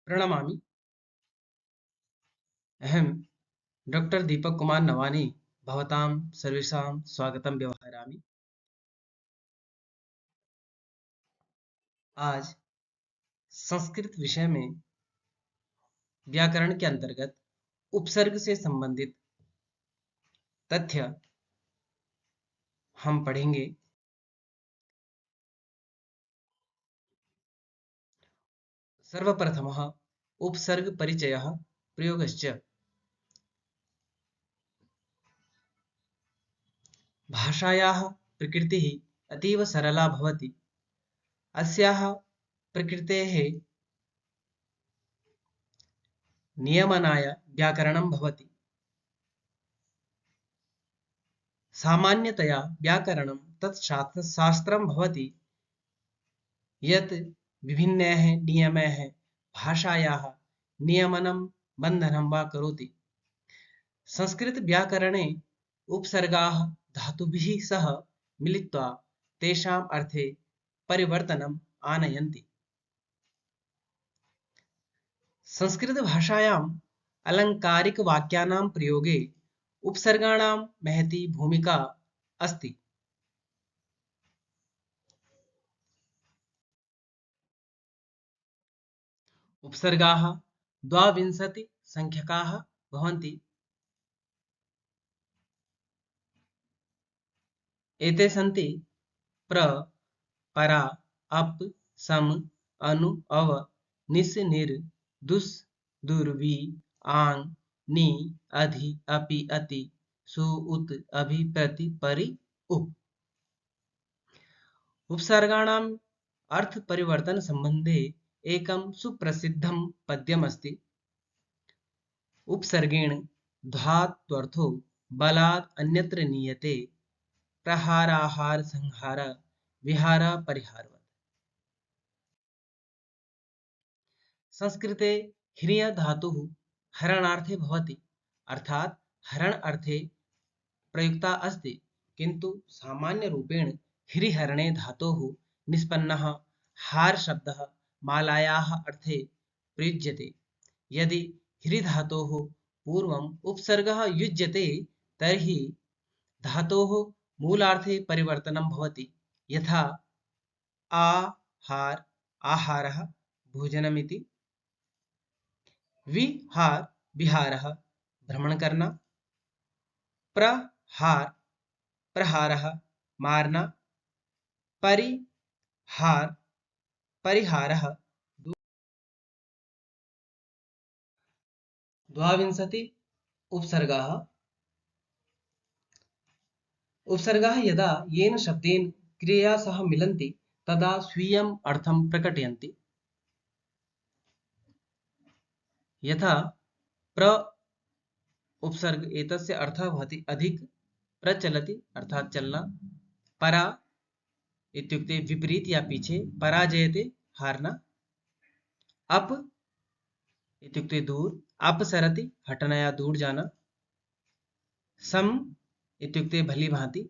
प्रणमामि। अहं डॉक्टर दीपक कुमार नवानी भवतां सर्वेषां स्वागतं व्यवहरामि। आज संस्कृत विषय में व्याकरण के अंतर्गत उपसर्ग से संबंधित तथ्य हम पढ़ेंगे। सर्वप्रथमः उपसर्ग परिचयः प्रयोगश्च। भाषायाः प्रकृतिः अतीव सरला भवति। अस्याः प्रकृतेः नियमनाय व्याकरणं भवति। सामान्यतया व्याकरणं तत् शास्त्रं भवति यत् विभिन्नैः नियमैः भाषायाः नियमनं बन्धनं वा करोति। संस्कृतव्याकरणे उपसर्गाः धातुभिः सह मिलित्वा तेषाम् अर्थे परिवर्तनम् आनयन्ति। संस्कृतभाषायाम् अलङ्कारिकवाक्यानां प्रयोगे उपसर्गाणां महती भूमिका अस्ति। उपसर्गाः 22 संख्यकाः भवन्ति। एते सन्ति प्र, परा, अप, सम, अनु, अव, निस्, निर, दुस्, दुर्, वि, आङ्, नि, अधि, अपि, अति, सु, उत्, अभि, प्रति, परि, उप। उपसर्गाणाम् अर्थ परिवर्तन संबंधे एकं सुप्रसिद्धं पद्यमस्ति। उपसर्गेण धात्वर्थो बलात् अन्यत्र नीयते, प्रहाराहार संहार विहार परिहारवत्। संस्कृते ह्रिय धातुः हरणार्थे भवति, अर्थात् हरण अर्थे प्रयुक्ता अस्ति, किन्तु सामान्य रूपेण ह्रिहरणे धातोः निष्पन्नः हार शब्दः मालायाः अर्थे प्रयुज्यते। यदि ह्रि धातोः पूर्वम् उपसर्गः युज्यते तर्हि धातोः मूलार्थे परिवर्तनं भवति। यथा आहार आहारः भोजनमिति, विहार विहारः भ्रमण करना, प्रहार प्रहारः मारना, परिहार परिहारः 22 उपसर्गाः। उपसर्गाः यदा येन शब्देन क्रियया सह मिलन्ति तदा स्वीयम् अर्थं प्रकटयन्ति। यथा प्र उपसर्ग एतस्य अर्थः भवति अधिक, प्रचलति अर्थात चलना, परा इत्युक्ते विपरीत या पीछे, पराजयते हारना, अप इत्युक्ते दूर, अपसरति हटना या दूर जाना, सम इत्युक्ते भली भांति,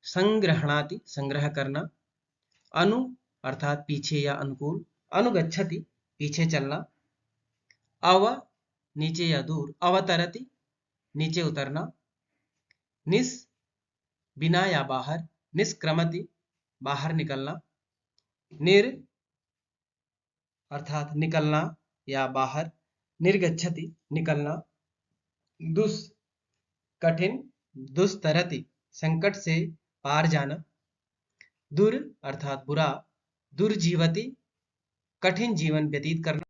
संग्रहणाति संग्रह करना, अनु अर्थात पीछे या अनुकूल, अनुगच्छति पीछे चलना, अव नीचे या दूर, अवतरति नीचे उतरना, निस बिना या बाहर, निष्क्रमति बाहर निकलना, निर अर्थात निकलना या बाहर, निर्गच्छति निकलना, दुस कठिन, दुस्तरति संकट से पार जाना, दुर अर्थात बुरा, दुर्जीवति कठिन जीवन व्यतीत करना,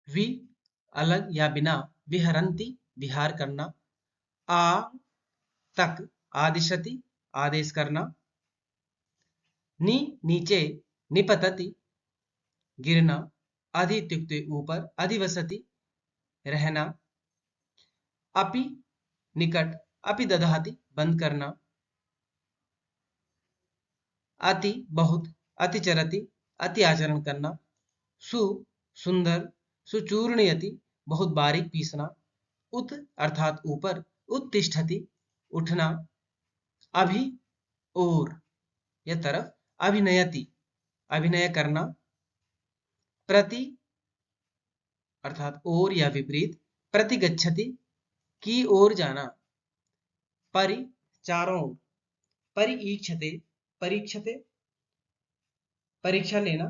वि अलग या बिना, विहरन्ति विहार करना, आ तक आदिशति आदेश करना, नि नीचे, निपतति गिरना, अधि इत्युक्ते ऊपर, अधिवसति रहना, अपि निकट, अपि दधाति बंद करना, अति बहुत, अतिचरति अति आचरण करना, सु सुंदर, सुचूर्णयति बहुत बारीक पीसना, उत अर्थात ऊपर, उत्तिष्ठति उठना, अभि और यह तरफ, अभिनयति अभिनय करना, प्रति अर्थात ओर या विपरीत, प्रतिगच्छति की ओर जाना, परि चारों ओर, परिईक्षते परीक्षते परीक्षा लेना,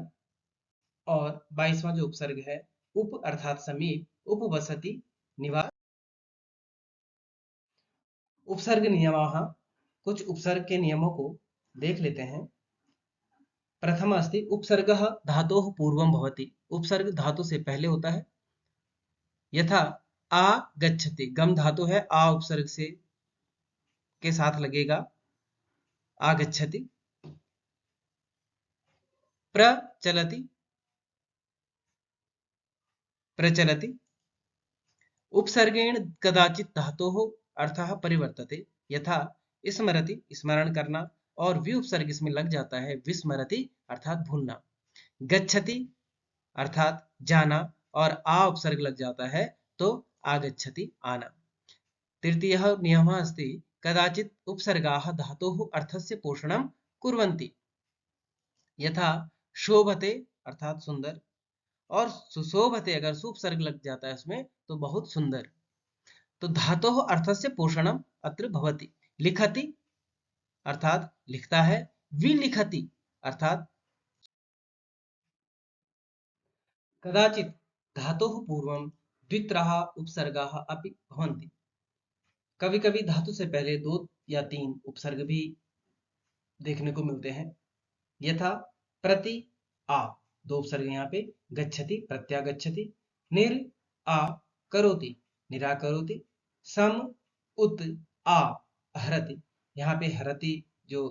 और 22वां जो उपसर्ग है उप अर्थात समीप, उपवसति निवास। उपसर्ग नियमाः, कुछ उपसर्ग के नियमों को देख लेते हैं। प्रथम अस्ति उपसर्गः धातोः पूर्वं भवति, उपसर्ग धातु से पहले होता है। यथा आ गच्छति, गम धातु है, आ उपसर्ग से के साथ लगेगा, आगच्छति। प्रचलति प्रचलति, उपसर्गेण कदाचित धातोः अर्थः परिवर्तते, यथा स्मरति स्मरण करना, और वि उपसर्ग इसमें लग जाता है, विस्मरति अर्थात भूलना। गच्छति अर्थात जाना, और आ उपसर्ग लग जाता है तो आगच्छति आना। तृतीयः नियमः अस्ति कदाचित् उपसर्गाः धातोः अर्थस्य पोषणं कुर्वन्ति, यथा शोभते अर्थात सुंदर, और सुशोभते अगर सुपसर्ग लग जाता है उसमें तो बहुत सुंदर। तो धातोः अर्थस्य पोषणम अत्र भवति। लिखति अर्थात लिखता है, विलिखति अर्थात कदाचित धातोः पूर्वं द्वित्रः उपसर्गाः अपि भवन्ति। कभी कभी धातु से पहले 2 या 3 उपसर्ग भी देखने को मिलते हैं, यथा प्रति आ, 2 उपसर्ग यहाँ पे, गच्छति प्रत्यागच्छति, निर आ करोति निराकरोति, सम उत आ हरति, यहाँ पे हरति जो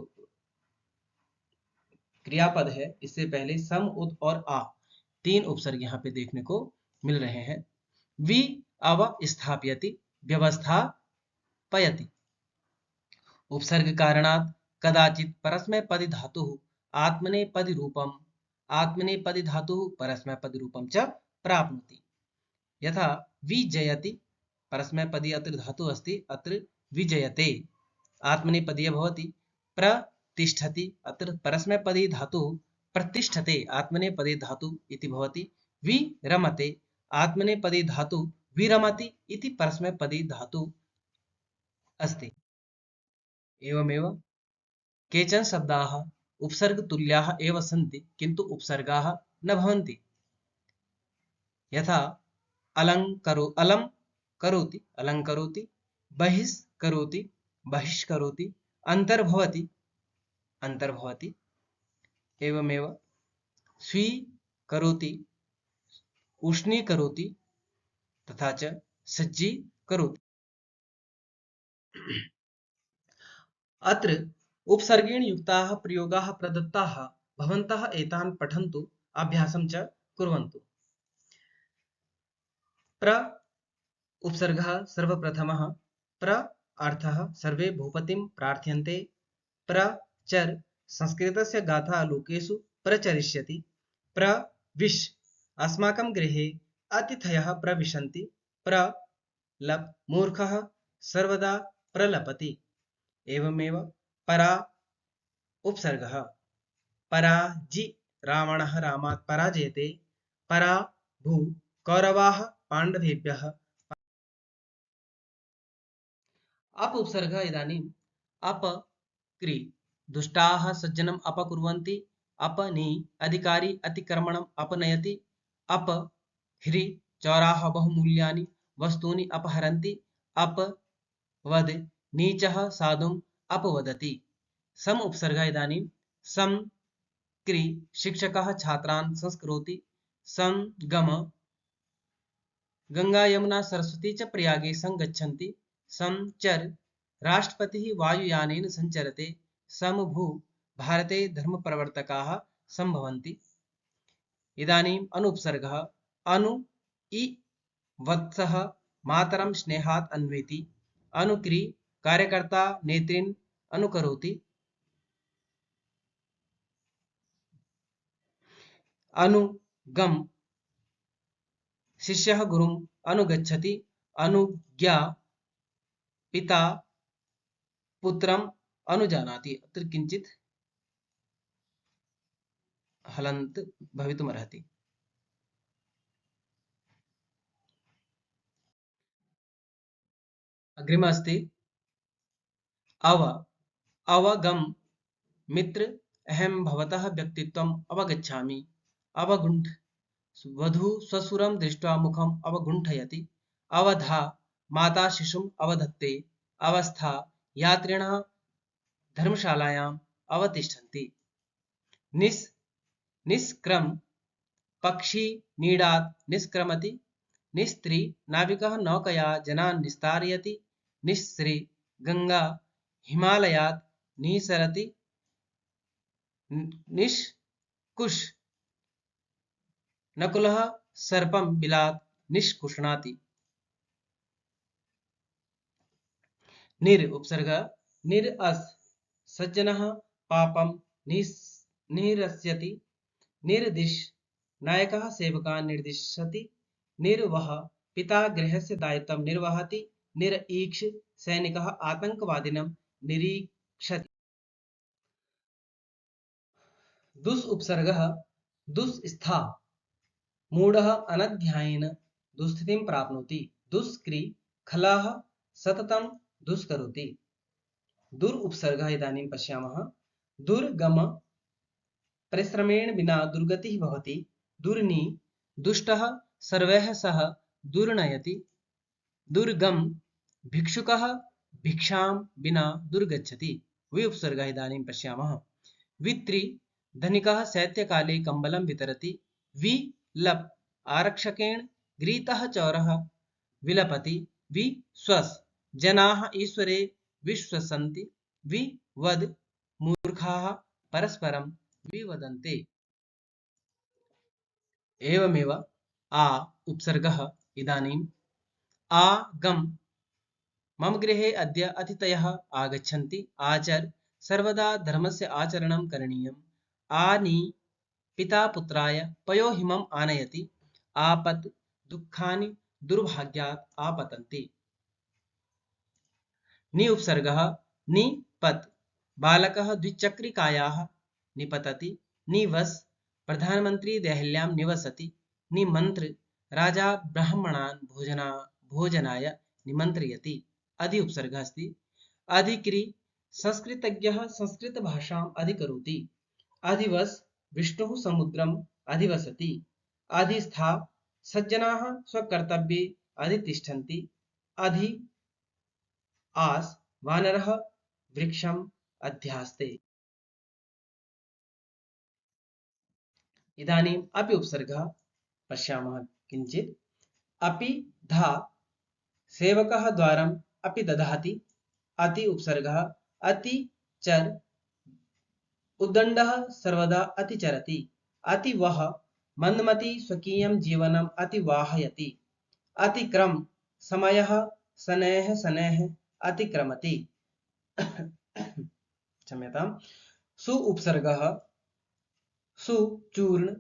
क्रियापद है इससे पहले सम उत और आ 3 उपसर्ग यहाँ पे देखने को मिल रहे हैं। वि अवस्थापयति व्यवस्थापयति, उपसर्ग कारणात् कदाचित् परस्मैपदी धातुः आत्मनेपदी रूपम, आत्मनेपदी धातुः परस्मैपदी रूपम च प्राप्नोति, यथा विजयति परस्मैपदी अत्र धातुः अस्ति, अत्र विजयते आत्मनेपदी भवति। प्रतिष्ठति अत्र परस्मैपदी धातुः प्रतिष्ठते आत्मनेपदी धातुः इति भवति। विरमते आत्मनेपदी धातुः विरमति इति परस्मैपदी धातुः अस्ति। एवमेव केचन शब्दाः उपसर्गतुल्याः एव सन्ति किन्तु उपसर्गाः न भवन्ति, यथा अलं करोति अलङ्करोति, बहिष्करोति बहिष्करोति, अन्तर्भवति अन्तर्भवति। एवमेव स्वीकरोति उष्णीकरोति तथा च सज्जीकरोति। अत्र उपसर्गेण युक्ताः प्रयोगाः प्रदत्ताः, भवन्तः एतान् पठन्तु अभ्यासं च कुर्वन्तु। प्र उपसर्गः सर्वप्रथमः, प्र अर्थः सर्वे भूपतिं प्रार्थयन्ते, प्रचर संस्कृतस्य गाथा लोकेषु प्रचरिष्यति, प्रविश अस्माकं गृहे अतिथयः प्रविशन्ति, प्रलप मूर्खः सर्वदा प्रलपति। एवमेव परा उपसर्गः, पराजि रावणः रामात् पराजयते, परा भू कौरवाः पाण्डवेभ्यः। अप उपसर्गः इदानीम् अपक्रि, दुष्टाः सज्जनम् अपकुर्वन्ति, अपनि अधिकारी अतिक्रमणम् अपनयति, अपह्रि चोराः बहुमूल्यानि वस्तूनि अपहरन्ति, अपवद नीचः साधुम् अपवदति। सम उपसर्गः इदानीं सम क्रि, शिक्षकः छात्रान् संस्करोति, संगम गंगा यमुना सरस्वती च प्रयागे संगच्छन्ति, समचर राष्ट्रपतिः वायुयानेन संचरते, समभू भारते धर्मप्रवर्तकाः संभवन्ति। इदानीम् अनुपसर्गः अनु इ वत्सः मातरं स्नेहात् अन्वेति, अनुक्रि कार्यकर्ता नेत्रीन् अनुकरोति, अनुगम शिष्यः गुरुम् अनुगच्छति, अनुज्ञा पिता पुत्रम् अनुजानाति। अत्र किञ्चित् हलन्त भवितुमर्हति। अग्रिम अस्ति अव अवगम मित्र अहं भवतः व्यक्तित्वम् अवगच्छामि। अवगुण्ठ वधू श्वशुरं दृष्ट्वा मुखम् अवगुण्ठयति। अवधा माता शिशुम् अवधत्ते। अवस्था यात्रिणः धर्मशालायाम् अवतिष्ठन्ति। निस् निष्क्रम पक्षी नीडात् निष्क्रमति। निस्त्री नाविकः नौकया जनान् निस्तारयति। निःश्री गंगा हिमालयात् निसरति। निष्कुश नकुलः सर्पं बिलात् निष्कुशनाति। निर उपसर्ग निर अस् सज्जनः पापं निरस्यति। निर्दिश नायकः सेवकान् निर्दिशति। निर्वह पिता गृहस्य दायित्वं निर्वहति। निरीक्ष सैनिकः आतंकवादिनं निरीक्षति। दुस् उपसर्गः दुस्स्था मूढः अनध्ययनेन दुस्स्थितिं प्राप्नोति। दुष्क्री खलः सततं दुष्करोति। दुर् उपसर्गः इदानीं पश्यामः। दुर्गम परिश्रमेण विना दुर्गतिः भवति। दुर्नि दुष्टः सर्वैः सह दुर्नयति। दुर्गम भिक्षुकः भिक्षां विना दुर्गच्छति। वि उपसर्गः इदानीं पश्यामः। वित्री धनिकः शैत्यकाले कम्बलं वितरति। विलप आरक्षकेण गृहीतः चोरः विलपति। विश्वस् जनाः ईश्वरे विश्वसन्ति। विवद मूर्खाः परस्परं विवदन्ते। एवमेव आ उपसर्गः इदानीम् आगम मम गृहे अद्य अतिथयः आगच्छन्ति। आचर सर्वदा धर्मस्य आचरणं करणीयम्। आनी पिता पुत्राय पयोहिमम् आनयति। आपत् दुःखानि दुर्भाग्यात् आपतन्ति। नि उपसर्गः निपत् बालकः द्विचक्रिकायाः निपतति। निवस प्रधानमन्त्री देहल्यां निवसति। निमन्त्र राजा ब्राह्मणान् भोजनाय निमन्त्रयति। अधि उपसर्गः अस्ति। अधिक्री संस्कृतज्ञः संस्कृतभाषाम् अधिकरोति। अधिवस विष्णुः समुद्रम् अधिवसति। अधिष्ठा सज्जनाः स्वकर्तव्ये अधितिष्ठन्ति। अधि आस वानरः वृक्षम् अध्यास्ते। इदानीम् अपि उपसर्गः पश्यामः किञ्चित्। अपि धा सेवकः द्वारम् अपि दधाति। अति उपसर्गः अति चर उद्दण्डः सर्वदा अतिचरति। अतिवह मन्दमती स्वकीयं जीवनम् अतिवाहयति। अतिक्रम समयः शनैः शनैः अतिक्रमति। क्षम्यताम्। सु उपसर्गः सुचूर्ण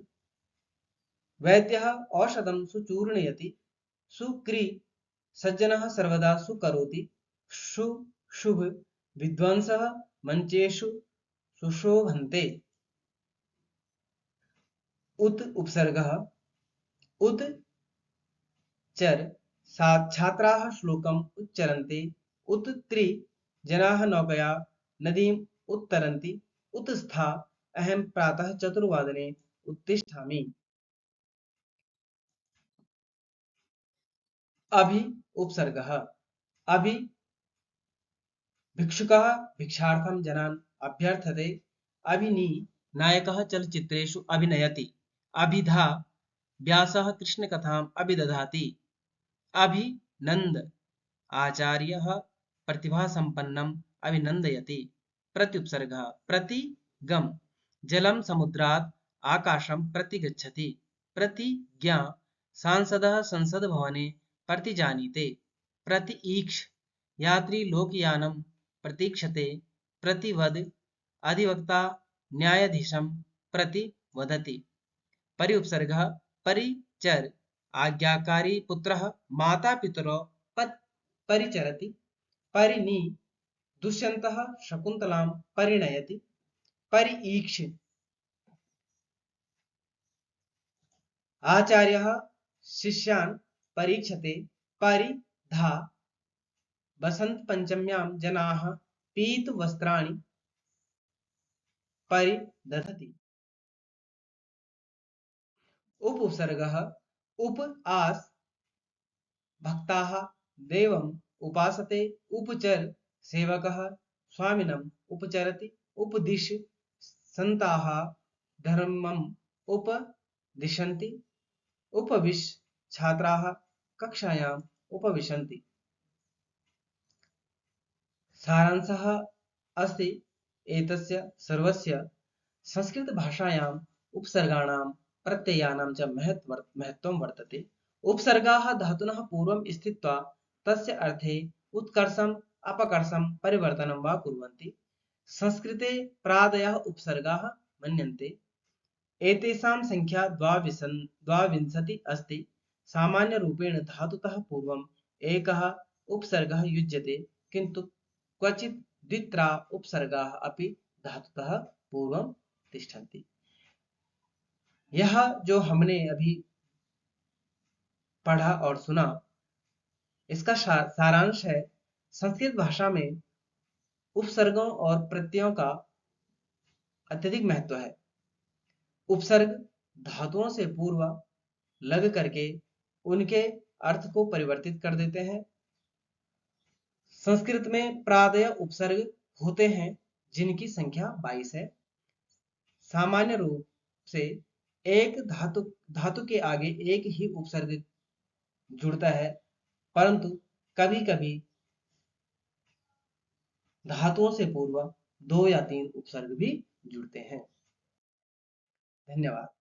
वैद्यः औषधं सुचूर्णयति। सुक्री सज्जनः सर्वदा सुकरोति। शुभ विद्वांसः मञ्चेषु सुशोभन्ते। उत उपसर्गः उत चर छात्राः श्लोकम् उच्चरन्ते। उत त्रि जनाः नौकया नदीम् उत्तरन्ति। उत्स्था अहं प्रातः 4 वादने उत्तिष्ठामि। अभि उपसर्गः अभि भिक्षुकः भिक्षार्थं जनान् अभ्यर्थते। अभिनी नायकः चलच्चित्रेषु अभिनयति। अभिधा व्यासः कृष्णकथाम् अभिदधाति। अभिनन्द आचार्यः प्रतिभासम्पन्नम् अभिनन्दयति। प्रत्युपसर्गः प्रतिगम जलं समुद्रात् आकाशं प्रति गच्छति। प्रतिज्ञा सांसदः संसद्भवने प्रतिजानीते। प्रतीक्ष यात्री लोकयानं प्रतीक्षते। प्रतिवद अधिवक्ता न्यायाधीशं प्रतिवदति। परि उपसर्गः परिचर आज्ञाकारी पुत्रः मातापितरौ परिचरति। परिनी दुष्यन्तः शकुन्तलां परिणयति। परिईक्ष आचार्यः शिष्यान् परीक्षते परिधा वसन्तपञ्चम्यां जनाः पीतवस्त्राणि परिदधति। उपसर्गः उप आस भक्ताः देवम् उपासते उपचर सेवकः स्वामिनम् उपचरति उपदिश सन्ताः धर्मम् उपदिशन्ति उपविश छात्राः कक्षायाम् उपविशन्ति। सारांशः अस्ति एतस्य सर्वस्य संस्कृतभाषायाम् उपसर्गाणां प्रत्ययानां च महत्त्वं वर्तते। उपसर्गाः धातुनः पूर्वं स्थित्वा तस्य अर्थे उत्कर्षम् अपकर्षं परिवर्तनं वा कुर्वन्ति। संस्कृते प्रायः उपसर्गाः मन्यन्ते। एतेषां संख्या द्वाविंशतिः अस्ति। सामान्यरूपेण धातुतः पूर्वम् एकः उपसर्गः युज्यते, किन्तु क्वचित् द्वित्रा उपसर्गाः अपि धातुतः पूर्वं तिष्ठन्ति। यह जो हमने अभी पढ़ा और सुना, इसका सारांश है संस्कृत भाषा में उपसर्गों और प्रत्ययों का अत्यधिक महत्व है। उपसर्ग धातुओं से पूर्व लग करके उनके अर्थ को परिवर्तित कर देते हैं। संस्कृत में प्रायः उपसर्ग होते हैं जिनकी संख्या 22 है। सामान्य रूप से एक धातु के आगे एक ही उपसर्ग जुड़ता है, परंतु कभी-कभी धातुओं से पूर्व 2 या 3 उपसर्ग भी जुड़ते हैं। धन्यवाद।